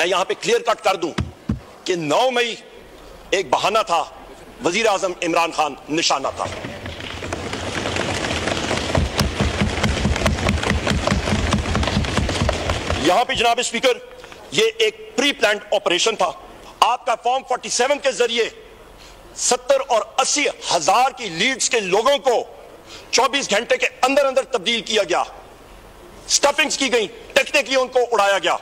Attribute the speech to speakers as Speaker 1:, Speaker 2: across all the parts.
Speaker 1: मैं यहां पे क्लियर कट कर दूं कि 9 मई एक बहाना था, वजीर आजम इमरान खान निशाना था। यहां पे जनाब स्पीकर, ये एक प्री प्लान्ड ऑपरेशन था। आपका फॉर्म 47 के जरिए 70 और 80 हजार की लीड्स के लोगों को 24 घंटे के अंदर अंदर तब्दील किया गया, स्टफिंग्स की गई, टेक्निकली उनको उड़ाया गया।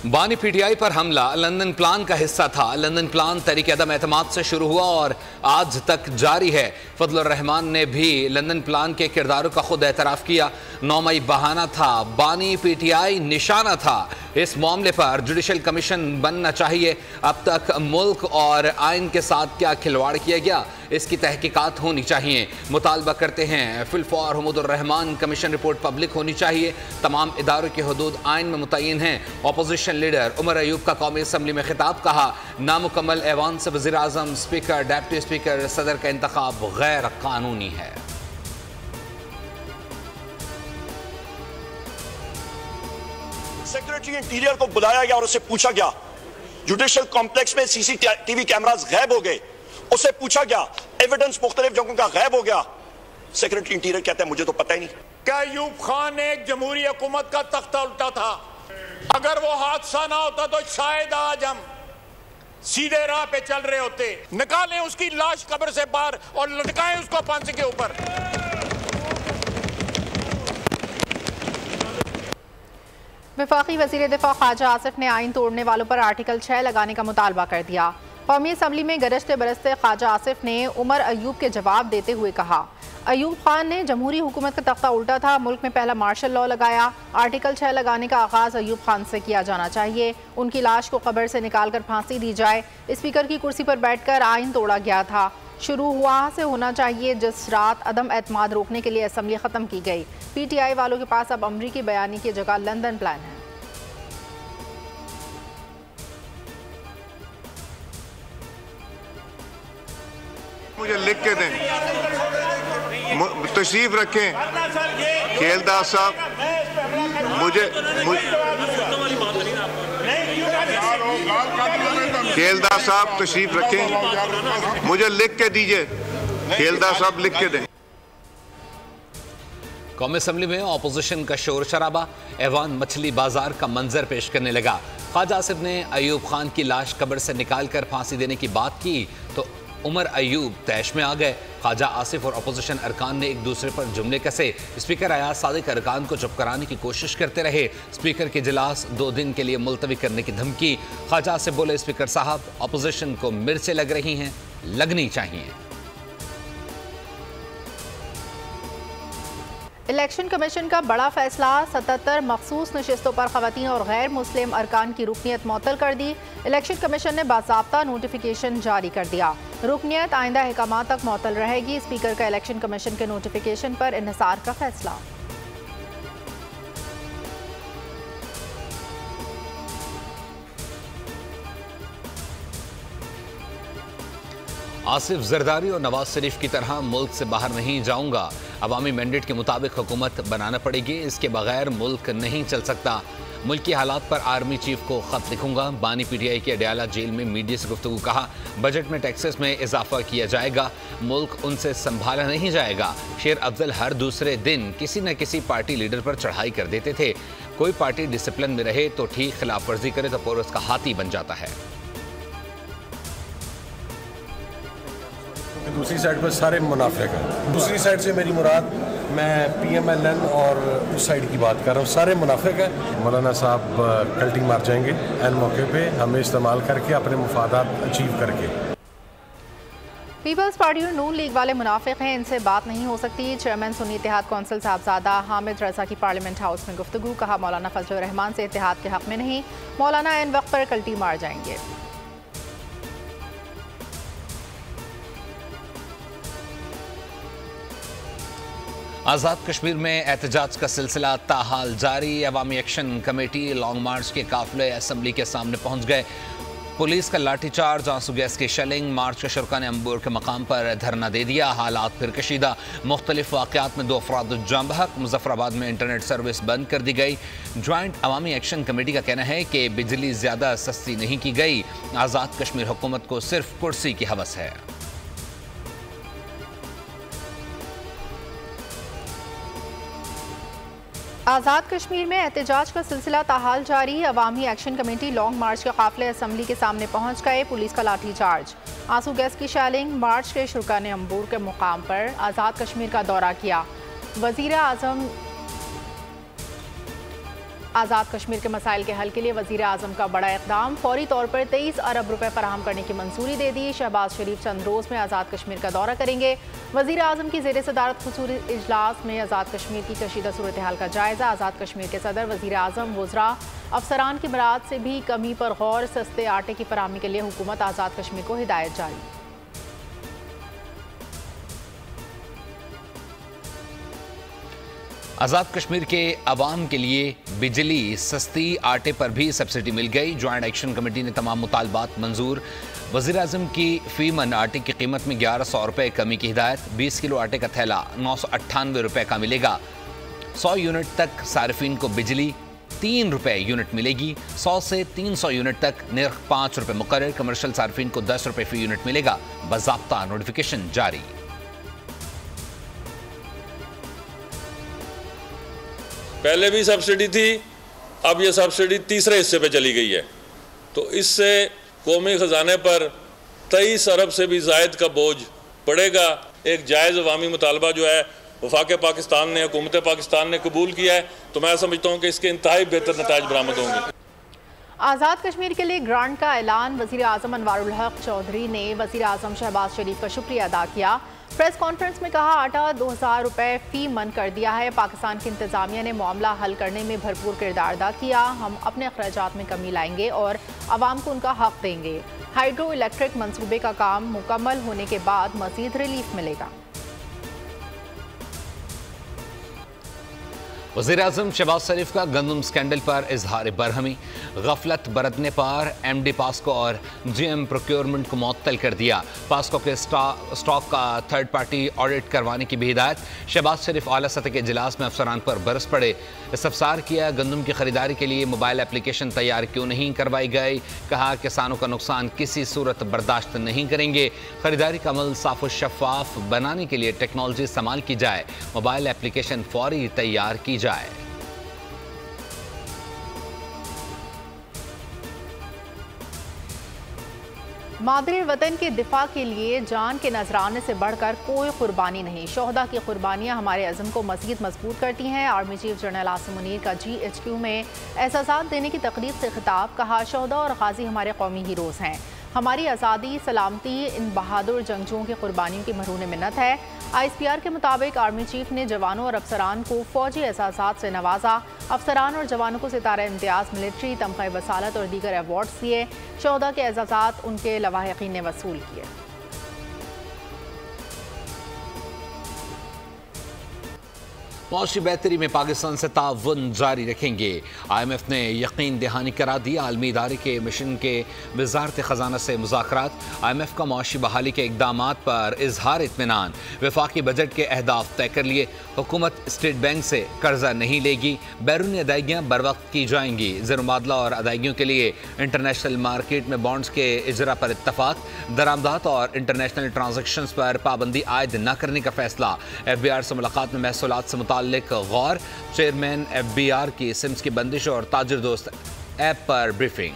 Speaker 2: बानी पीटीआई पर हमला लंदन प्लान का हिस्सा था। लंदन प्लान तहरीक अदम एतमाद से शुरू हुआ और आज तक जारी है। फजलुर रहमान ने भी लंदन प्लान के किरदारों का खुद एतराफ किया। 9 मई बहाना था, बानी पीटीआई निशाना था। इस मामले पर जुडिशल कमीशन बनना चाहिए। अब तक मुल्क और आइन के साथ क्या खिलवाड़ किया गया, इसकी तहकीकात होनी चाहिए। मुतालबा करते हैं फिलफॉर हमुदुर रहमान कमीशन रिपोर्ट पब्लिक होनी चाहिए। तमाम इदारों की हदूद आइन में मुतय्यन हैं। अपोजिशन लीडर उमर अयूब का कौमी असम्बली में खिताब, कहा नामुकम्मल ऐवान से वज़ीर आज़म, स्पीकर, डिप्टी स्पीकर, सदर का इंतखाब गैर कानूनी है।
Speaker 1: सेक्रेटरी इंटीरियर को बुलाया गया और उससे पूछा गया, जुडिशल कॉम्प्लेक्स में सीसीटीवी कैमरास गायब हो गए। उससे पूछा गया, एविडेंस मुख्तलिफ जगहों का गायब हो गया। सेक्रेटरी इंटीरियर कहता है मुझे तो पता ही नहीं।
Speaker 3: क्या अयूब खान एक जमहूरी हुकूमत का तख्ता उल्टा था? अगर वो हादसा ना होता तो शायद आज हम सीधे राह पे चल रहे होते। निकालें उसकी लाश कब्र से बाहर और लटकाएं उसको फांसी के ऊपर।
Speaker 4: वफाकी वज़ीर दिफा ख्वाजा आसिफ ने आइन तोड़ने वालों पर आर्टिकल 6 लगाने का मुतालबा कर दिया। कौमी असम्बली में गरजते बरसते ख्वाजा आसिफ ने उमर अयूब के जवाब देते हुए कहा, अयूब खान ने जमहूरी हुकूमत का तख्ता उल्टा था, मुल्क में पहला मार्शल लॉ लगाया। आर्टिकल 6 लगाने का आगाज़ अयूब खान से किया जाना चाहिए। उनकी लाश को कब्र से निकाल कर फांसी दी जाए। स्पीकर की कुर्सी पर बैठकर आइन तोड़ा गया था। शुरू वहाँ से होना चाहिए जिस रात अदम एतमाद रोकने के लिए असम्बली ख़त्म की गई। पीटीआई वालों के पास अब अमरीकी बयानी की जगह लंदन प्लान है।
Speaker 5: मुझे लिख के दें, तशरीफ रखें खेलदार साहब। खेलदार साहब तशरीफ रखें, मुझे लिख के दीजिए। खेलदार साहब लिख के दें।
Speaker 2: कौमी असम्बली में अपोजिशन का शोर शराबा, ऐवान मछली बाजार का मंजर पेश करने लगा। ख्वाजा आसिफ ने अयूब खान की लाश कब्र से निकाल कर फांसी देने की बात की तो उमर अयूब तैश में आ गए। ख्वाजा आसिफ और अपोजिशन अरकान ने एक दूसरे पर जुमले कसे। स्पीकर अयाज सादिक अरकान को चुप कराने की कोशिश करते रहे। स्पीकर के इजलास 2 दिन के लिए मुलतवी करने की धमकी। ख्वाजा आसिफ बोले, स्पीकर साहब अपोजिशन को मिर्चें लग रही हैं, लगनी चाहिए।
Speaker 4: इलेक्शन कमीशन का बड़ा फैसला, 77 मखसूस नशिस्तों पर खवातीन और गैर मुस्लिम अरकान की रुकनियत मुअत्तल कर दी। इलेक्शन कमीशन ने बाज़ाब्ता नोटिफिकेशन जारी कर दिया। रुकनियत आइंदा अहकाम तक मुअत्तल रहेगी। स्पीकर का इलेक्शन कमीशन के नोटिफिकेशन पर इन्हिसार का फैसला।
Speaker 2: आसिफ जरदारी और नवाज शरीफ की तरह मुल्क से बाहर नहीं जाऊंगा। अवामी मैंडेट के मुताबिक हुकूमत बनाना पड़ेगी, इसके बगैर मुल्क नहीं चल सकता। मुल्क की हालात पर आर्मी चीफ को खत लिखूंगा। बानी पीटीआई के अडयाला जेल में मीडिया से गुफ्तगू, कहा बजट में टैक्सेस में इजाफा किया जाएगा, मुल्क उनसे संभाला नहीं जाएगा। शेर अफजल हर दूसरे दिन किसी न किसी पार्टी लीडर पर चढ़ाई कर देते थे। कोई पार्टी डिसिप्लिन में रहे तो ठीक, खिलाफ वर्जी करे तो पूरा उसका हाथी बन जाता है।
Speaker 6: दूसरी साइड पर सारे मुनाफिक हैं। दूसरी साइड से मेरी मुराद, मैं PMLN और उस साइड की बात कर रहा हूँ, सारे मुनाफिक हैं। मौलाना साहब कल्टी मार जाएंगे एन मौके पे, हमें इस्तेमाल करके अपने मुफादात अचीव करके।
Speaker 4: पीपल्स पार्टी और नून लीग वाले मुनाफिक हैं, इनसे बात नहीं हो सकती। चेयरमैन सुन्नी इत्तेहाद कौंसिल साहबजादा हामिद रजा की पार्लियामेंट हाउस में गुफ्तगू, कहा मौलाना फजलुर रहमान से इत्तेहाद के हक में नहीं, मौलाना एन वक्त पर कल्टी मार जाएंगे।
Speaker 2: आज़ाद कश्मीर में एहतजाज का सिलसिला ताहाल जारी। अवामी एक्शन कमेटी लॉन्ग मार्च के काफिले असम्बली के सामने पहुंच गए। पुलिस का लाठीचार्ज, आंसू गैस की शेलिंग, मार्च के शुरा ने अंबूर के मकाम पर धरना दे दिया। हालात फिर कशीदा, मुख्तलिफ वाक़यात में 2 अफराद जाम बहक। मुजफ्फराबाद में इंटरनेट सर्विस बंद कर दी गई। ज्वाइंट अवामी एक्शन कमेटी का कहना है कि बिजली ज़्यादा सस्ती नहीं की गई, आज़ाद कश्मीर हुकूमत को सिर्फ कुर्सी की हवस है।
Speaker 4: आज़ाद कश्मीर में एहतजाज का सिलसिला ताहाल जारी। अवामी एक्शन कमेटी लॉन्ग मार्च के काफिले असम्बली के सामने पहुंच गए। पुलिस का लाठीचार्ज, आंसू गैस की शेलिंग, मार्च के शुरा ने अंबूर के मुकाम पर आज़ाद कश्मीर का दौरा किया। वज़ीर आज़म आज़ाद कश्मीर के मसाइल के हल के लिए वज़ीर आज़म का बड़ा इक़दाम, फौरी तौर पर 23 अरब रुपए फराहम करने की मंजूरी दे दी। शहबाज शरीफ चंद रोज़ में आज़ाद कश्मीर का दौरा करेंगे। वज़ीर आज़म की ज़ेर सदारत खुसूसी इजलास में आज़ाद कश्मीर की कशीदा सूरत हाल का जायज़ा। आज़ाद कश्मीर के सदर, वज़ीर आज़म, वज़रा, अफसरान की मराद से भी कमी पर गौर। सस्ते आटे की फराहमी के लिए हुकूमत आज़ाद कश्मीर को हिदायत जारी।
Speaker 2: आज़ाद कश्मीर के अवाम के लिए बिजली सस्ती, आटे पर भी सब्सिडी मिल गई। ज्वाइंट एक्शन कमेटी ने तमाम मुतालबात मंजूर। वज़ीर आज़म की फ़ीमन आटे की कीमत में 1100 रुपये कमी की हिदायत। 20 किलो आटे का थैला 998 रुपये का मिलेगा। 100 यूनिट तक सार्फिन को बिजली 3 रुपये यूनिट मिलेगी। 100 से 300 यूनिट तक निर्ख 5 रुपये मुकर्रर। कमर्शियल सार्फिन को 10 रुपये फ़ी यूनिट मिलेगा। बाज़ाब्ता नोटिफिकेशन जारी।
Speaker 7: पहले भी सब्सिडी थी, अब ये सब्सिडी तीसरे हिस्से पे चली गई है, तो इससे कौमी ख़जाने पर 23 अरब से भी ज़ायद का बोझ पड़ेगा। एक जायज़ अवामी मुतालबा जो है वफाक पाकिस्तान ने, हुकूमत पाकिस्तान ने कबूल किया है, तो मैं समझता हूँ कि इसके इंतहाई बेहतर नताइज बरामद होंगे।
Speaker 4: आज़ाद कश्मीर के लिए ग्रांट का ऐलान। वज़ीर आज़म अनवारुल हक चौधरी ने वज़ीर आज़म शहबाज शरीफ का शुक्रिया अदा किया। प्रेस कॉन्फ्रेंस में कहा, आटा 2000 रुपये फ़ी मन कर दिया है। पाकिस्तान की इंतज़ामिया ने मामला हल करने में भरपूर किरदार अदा किया। हम अपने अखराजात में कमी लाएंगे और आवाम को उनका हक देंगे। हाइड्रो इलेक्ट्रिक मंसूबे का काम मुकम्मल होने के बाद मज़ीद रिलीफ मिलेगा।
Speaker 2: वज़ीर आज़म शहबाज शरीफ का गंदम स्कैंडल पर इजहार बरहमी। गफलत बरतने पर MD पास्को और GM प्रोक्योरमेंट को मुअत्तल कर दिया। पास्को के स्टॉक का थर्ड पार्टी ऑडिट करवाने की भी हिदायत। शहबाज शरीफ आला सतह के इजलास में अफसरान पर बरस पड़े। इस्तफसार किया, गंदम की खरीदारी के लिए मोबाइल एप्लीकेशन तैयार क्यों नहीं करवाई गई। कहा, किसानों का नुकसान किसी सूरत बर्दाश्त नहीं करेंगे। खरीदारी का अमल साफ और शफाफ बनाने के लिए टेक्नोलॉजी इस्तेमाल की जाए। मोबाइल एप्लीकेशन फौरी तैयार की जाए।
Speaker 4: मादरे वतन के दिफा के लिए जान के नजराने से बढ़कर कोई कुर्बानी नहीं। शोहदा की कुर्बानियाँ हमारे अज़म को मज़ीद मजबूत करती हैं। Army chief general Asim Munir का GHQ में एहसासात देने की तकरीब से खिताब। कहा, शोहदा और गाजी हमारे कौमी हीरोज़ हैं। हमारी आज़ादी सलामती इन बहादुर जंगजुओं की कुर्बानियों की महरूम मिन्नत है। ISPR के मुताबिक आर्मी चीफ ने जवानों और अफसरान को फौजी एहसासात से नवाजा। अफसरान और जवानों को सितारा इम्तियाज़, मिलिट्री, तमग़ा वसालत और दीगर अवार्ड्स दिए। शोहदा के एहसासात उनके लवाहिकीन ने वसूल किए।
Speaker 2: मौशी बेहतरी में पाकिस्तान से ताउन जारी रखेंगे। IMF ने यकीन दहानी करा दी। आलमी इदारे के मिशन के वजारत ख़जाना से मुज़ाकरात। IMF का मौशी बहाली के इक़दामात पर इजहार इत्मीनान। वफाकी बजट के अहदाफ तय कर लिए। हुकूमत स्टेट बैंक से कर्जा नहीं लेगी। बैरूनी अदायगियाँ बर वक्त की जाएंगी। ज़र-मुबादला और अदायगियों के लिए इंटरनेशनल मार्केट में बॉन्ड्स के इजरा पर इत्तफाक। दरामदात और इंटरनेशनल ट्रांजेक्शंस पर पाबंदी आयद न करने का फैसला। FBR से मुलाकात में महसूलात से मुताल्लिक गौर। चेयरमैन FBR की सिम्स की बंदिश और ताजिर दोस्त ऐप पर ब्रीफिंग।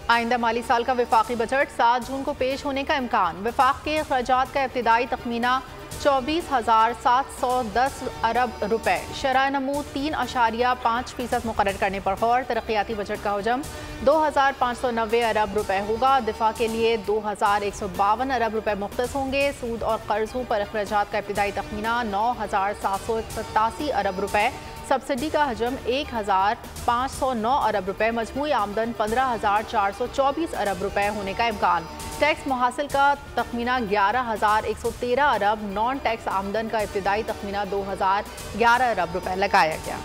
Speaker 4: आइंदा माली साल का वफाकी बजट 7 जून को पेश होने का इम्कान। वफाक के अखराजात का इब्तिदाई तखमीना 24,710 अरब रुपए। शरह नमू 3.5% मुकर्रर करने पर गौर। तरक्याती बजट का हजम 2,590 अरब रुपए होगा। दिफा के लिए 2,152 अरब रुपए मुख्तस होंगे। सूद और कर्जों पर अखराजात का इब्तिदाई तखमीना 9,787 अरब रुपए। सब्सिडी का हजम 1,509 अरब रुपए। मजमूई आमदन 15,424 अरब रुपए होने का इम्कान। टैक्स मुहासिल का तखमीना 11,113 अरब। नॉन टैक्स आमदन का इब्तिदाई तखमीना 2,011 अरब रुपए लगाया गया।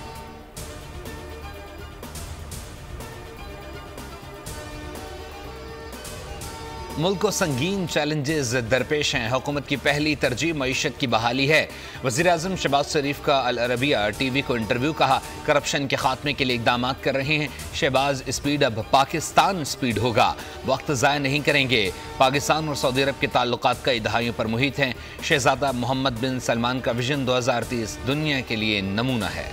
Speaker 2: मुल्क को संगीन चैलेंजेस दरपेश हैं। हुकूमत की पहली तरजीह मईशत की बहाली है। वज़ीर आज़म शहबाज शरीफ का अल अरबिया टीवी को इंटरव्यू। कहा, करप्शन के खात्मे के लिए इकदाम कर रहे हैं। शहबाज स्पीड अब पाकिस्तान स्पीड होगा, वक्त ज़ाया नहीं करेंगे। पाकिस्तान और सऊदी अरब के ताल्लुकात कई दहाइयों पर मुहित हैं। शहजादा मोहम्मद बिन सलमान का विजन 2030 दुनिया के लिए नमूना है।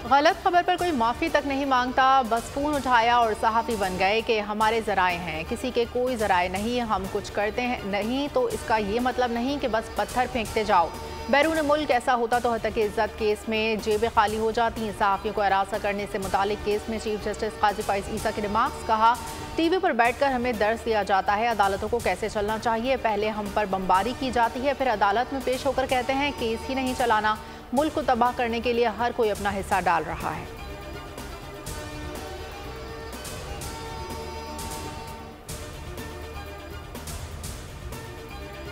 Speaker 4: गलत खबर पर कोई माफ़ी तक नहीं मांगता, बस फ़ोन उठाया और सहाफ़ी बन गए कि हमारे ज़राए हैं। किसी के कोई ज़राए नहीं, हम कुछ करते हैं नहीं तो इसका ये मतलब नहीं कि बस पत्थर फेंकते जाओ। बैरून मुल्क ऐसा होता तो हत्या इज़्ज़त केस में जेबें खाली हो जाती हैं। सहाफ़ियों को हरासा करने से मुतालिक केस में चीफ जस्टिस काजी फाइज ईसा के रिमार्क्स। कहा, टीवी पर बैठकर हमें दर्स दिया जाता है अदालतों को कैसे चलना चाहिए। पहले हम पर बमबारी की जाती है, फिर अदालत में पेश होकर कहते हैं केस ही नहीं चलाना। मुल्क को तबाह करने के लिए हर कोई अपना हिस्सा डाल रहा है।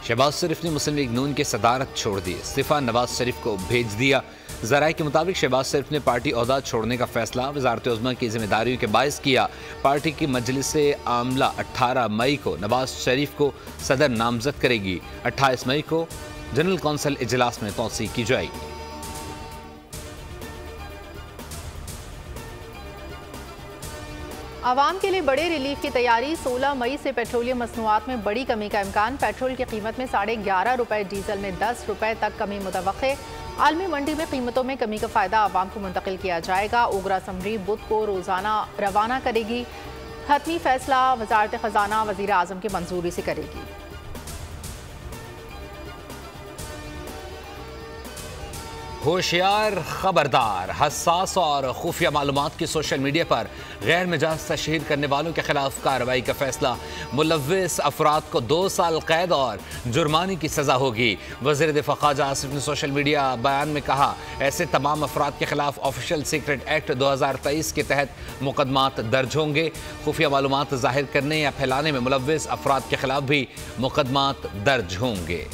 Speaker 2: शहबाज शरीफ ने मुस्लिम लीग नून की सदारत छोड़ दी, इस्तीफा नवाज शरीफ को भेज दिया। ज़राए के मुताबिक शहबाज शरीफ ने पार्टी ओहदा छोड़ने का फैसला वज़ारत उज़्मा की जिम्मेदारियों के बायस किया। पार्टी की मजलिस आमला 18 मई को नवाज शरीफ को सदर नामजद करेगी। 28 मई को जनरल कौंसिल इजलास में तौसीक की जाएगी।
Speaker 4: आवाम के लिए बड़े रिलीफ की तैयारी। 16 मई से पेट्रोलियम मसनूआत में बड़ी कमी का इम्कान। पेट्रोल की कीमत में 11.5 रुपए, डीजल में 10 रुपए तक कमी मुतवक्के। आलमी मंडी में कीमतों में कमी का फ़ायदा आवाम को मुंतकिल किया जाएगा। ओगरा असम्बली बुध को रोज़ाना रवाना करेगी। हतमी फैसला वज़ारत ख़जाना वज़ीर आज़म की मंजूरी से करेगी।
Speaker 2: होशियार, खबरदार, हसास और खुफिया मालूमात की सोशल मीडिया पर गैर मिजाज तशहीर करने वालों के खिलाफ कार्रवाई का फैसला। मुलव्विस अफराद को 2 साल कैद और जुर्माने की सजा होगी। वज़ीर दिफा ख्वाजा आसिफ ने सोशल मीडिया बयान में कहा, ऐसे तमाम अफराद के खिलाफ ऑफिशियल सीक्रेट एक्ट 2023 के तहत मुकदमात दर्ज होंगे। खुफिया मालूमात जाहिर करने या फैलाने में मुलव्विस अफराद के खिलाफ भी मुकदमात दर्ज होंगे।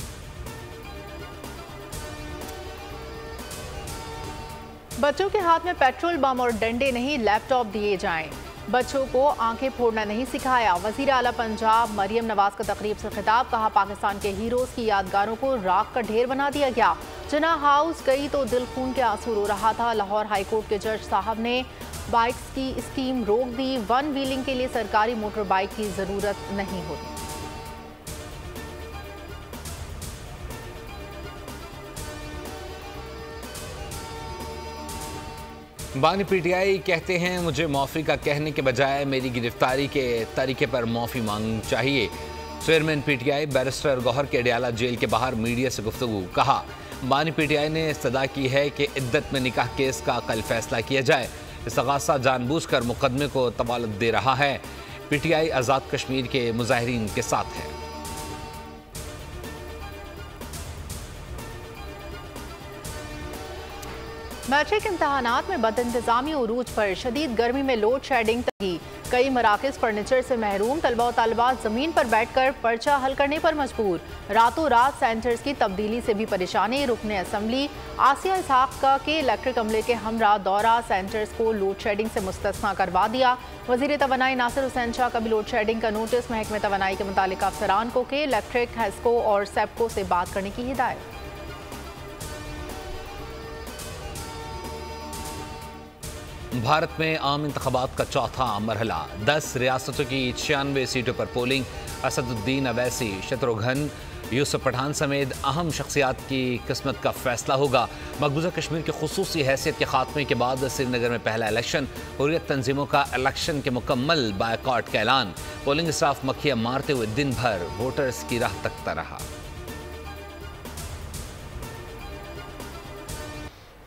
Speaker 4: बच्चों के हाथ में पेट्रोल बम और डंडे नहीं, लैपटॉप दिए जाएं। बच्चों को आंखें फोड़ना नहीं सिखाया। वज़ीर आला पंजाब मरियम नवाज का तकरीब से खिताब। कहा, पाकिस्तान के हीरोज़ की यादगारों को राख का ढेर बना दिया गया। जना हाउस गई तो दिल खून के आंसू रो रहा था। लाहौर हाई कोर्ट के जज साहब ने बाइक्स की स्कीम रोक दी। वन व्हीलिंग के लिए सरकारी मोटर बाइक की ज़रूरत नहीं होती।
Speaker 2: बानी पीटीआई कहते हैं, मुझे माफ़ी का कहने के बजाय मेरी गिरफ्तारी के तरीके पर माफ़ी मांगनी चाहिए। चेयरमैन पीटीआई बैरिस्टर गौहर के अडियाला जेल के बाहर मीडिया से गुफ्तगू। कहा, बानी पीटीआई ने इस्तदा की है कि इद्दत में निकाह केस का कल फैसला किया जाए। इस्तगासा जानबूझकर मुकदमे को तवालत दे रहा है। पीटीआई आज़ाद कश्मीर के मुजाहिरीन के साथ है।
Speaker 4: मैट्रिक इम्तहानात में बदइंतजामी उरूज पर। शदीद गर्मी में लोड शेडिंग तक। कई मराकज़ फर्नीचर से महरूम। तलबा और तालिबात ज़मीन पर बैठकर पर्चा हल करने पर मजबूर। रातों रात सेंटर्स की तब्दीली से भी परेशानी। रुकने असम्बली आसिया इसहाक का के इलेक्ट्रिक अमले के हमरा दौरा सेंटर्स को लोड शेडिंग से मुस्तस्ना करवा दिया। वज़ीर तवानाई नासिर हुसैन शाह का भी लोड शेडिंग का नोटिस। महकमे तवानाई के मुतालिक अफसरान को के इलेक्ट्रिक, हेस्को और सेप्को से बात करने की हिदायत।
Speaker 2: भारत में आम इंतखाबात का चौथा मरहला। 10 रियासतों की 96 सीटों पर पोलिंग। असदुद्दीन अवैसी, शत्रुघ्न, यूसुफ पठान समेत अहम शख्सियात की किस्मत का फैसला होगा। मकबूजा कश्मीर की खुसूसी हैसियत के खात्मे के बाद श्रीनगर में पहला इलेक्शन। हुर्रियत तंजीमों का इलेक्शन के मुकम्मल बायकॉट का ऐलान। पोलिंग स्टाफ मक्खियाँ मारते हुए दिन भर वोटर्स की राह तकता रहा।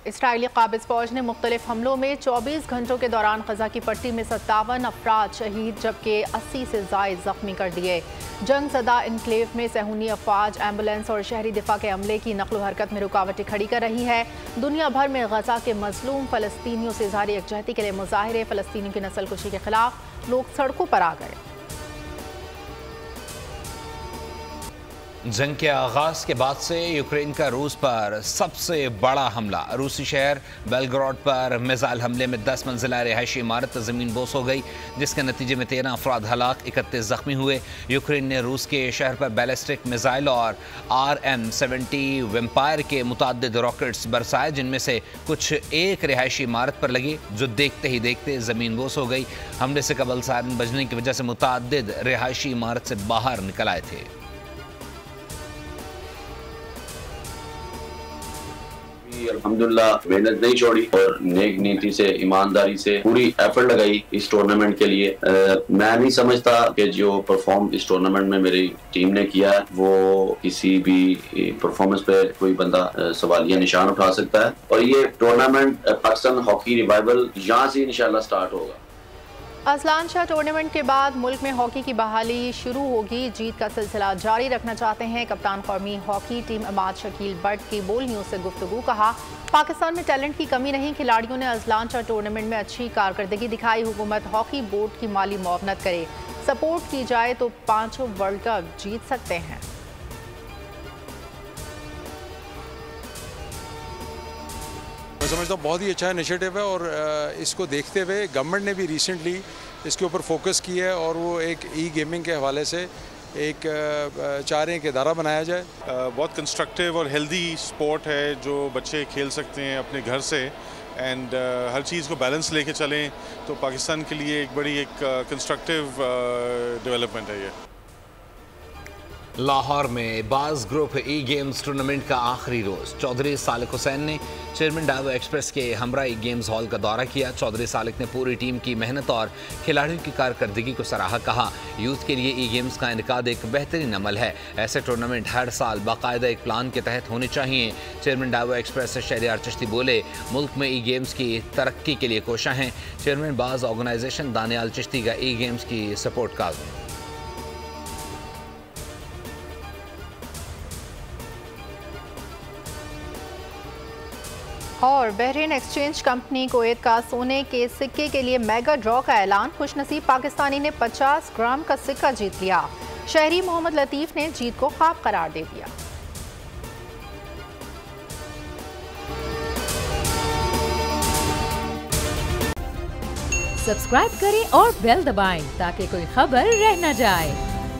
Speaker 4: इसराइली काबिज फौज ने मुख्तलिफ हमलों में 24 घंटों के दौरान ग़ज़ा की पट्टी में 57 अफराद शहीद जबकि 80 से ज़ायद ज़ख्मी कर दिए। जंग ज़दा इनक्लेव में सहूनी अफवाज, एम्बुलेंस और शहरी दिफा के अमले की नक़्ल हरकत में रुकावटें खड़ी कर रही है। दुनिया भर में ग़ज़ा के मज़लूम फ़लस्तीनियों से इज़हार यकजहती के लिए मुज़ाहिरे। फ़लस्तीनियों की नस्ल कुशी के खिलाफ लोग सड़कों पर आ गए।
Speaker 2: जंग के आगाज के बाद से यूक्रेन का रूस पर सबसे बड़ा हमला। रूसी शहर बेलग्राड पर मिसाइल हमले में 10 मंजिला रिहायशी इमारत ज़मीन बोस हो गई, जिसके नतीजे में 13 अफराद हलाक, 31 जख्मी हुए। यूक्रेन ने रूस के शहर पर बैलिस्टिक मिसाइल और RM-70 वेम्पायर के मुताद्दिद रॉकेट्स बरसाए, जिनमें से कुछ एक रिहायशी इमारत पर लगे, जो देखते ही देखते ज़मीन बोस हो गई। हमले से कबल सायरन बजने की वजह से मुताद्दिद रिहायशी इमारत से बाहर निकल आए थे।
Speaker 8: अल्हम्दुलिल्लाह मेहनत नहीं छोड़ी और नेक नीति से, ईमानदारी से पूरी एफर्ट लगाई इस टूर्नामेंट के लिए। मैं नहीं समझता कि जो परफॉर्म इस टूर्नामेंट में मेरी टीम ने किया है वो किसी भी परफॉर्मेंस पे कोई बंदा सवालिया निशान उठा सकता है। और ये टूर्नामेंट पाकिस्तान हॉकी रिवाइवल यहाँ से इंशाल्लाह स्टार्ट होगा।
Speaker 4: अजलान शाह टूर्नामेंट के बाद मुल्क में हॉकी की बहाली शुरू होगी। जीत का सिलसिला जारी रखना चाहते हैं कप्तान कौमी hockey team Imad Shakeel but की बोल न्यूज़ से गुफ्तगू। कहा, पाकिस्तान में टैलेंट की कमी नहीं, खिलाड़ियों ने अजलान शाह टूर्नामेंट में अच्छी कारकर्दगी दिखाई। हुकूमत हॉकी बोर्ड की माली मुआवनत करे, सपोर्ट की जाए तो 5 वर्ल्ड कप जीत सकते हैं।
Speaker 9: मैं समझता हूँ बहुत ही अच्छा इनिशिएटिव है और इसको देखते हुए गवर्नमेंट ने भी रिसेंटली इसके ऊपर फोकस किया है और वो एक ई गेमिंग के हवाले से एक चाह रहे हैं कि इदारा बनाया जाए।
Speaker 10: बहुत कंस्ट्रक्टिव और हेल्दी स्पोर्ट है जो बच्चे खेल सकते हैं अपने घर से एंड हर चीज़ को बैलेंस लेके चलें तो पाकिस्तान के लिए एक बड़ी कंस्ट्रक्टिव डेवलपमेंट है ये।
Speaker 2: लाहौर में बाज़ ग्रुप ई गेम्स टूर्नामेंट का आखिरी रोज़ चौधरी सालिक हुसैन ने चेयरमैन डावो एक्सप्रेस के हमरा ई गेम्स हॉल का दौरा किया। चौधरी सालिक ने पूरी टीम की मेहनत और खिलाड़ियों की कारकर्दगी को सराहा। कहा, यूथ के लिए ई गेम्स का इनेकाद एक बेहतरीन अमल है। ऐसे टूर्नामेंट हर साल बाकायदा एक प्लान के तहत होने चाहिए। चेयरमैन डावो एक्सप्रेस से शहरियार चिश्ती बोले, मुल्क में ई गेम्स की तरक्की के लिए कोशा हैं। चेयरमैन बाज़ ऑर्गेनाइजेशन दानियाल चिश्ती का ई गेम्स की सपोर्ट का
Speaker 4: और बहरीन एक्सचेंज कंपनी कुवैत का सोने के सिक्के के लिए मेगा ड्रॉ का ऐलान। खुशनसीब पाकिस्तानी ने 50 ग्राम का सिक्का जीत लिया। शहरी मोहम्मद लतीफ ने जीत को ख्वाब करार दे दिया।
Speaker 11: सब्सक्राइब करें और बेल दबाएं ताकि कोई खबर रह न जाए।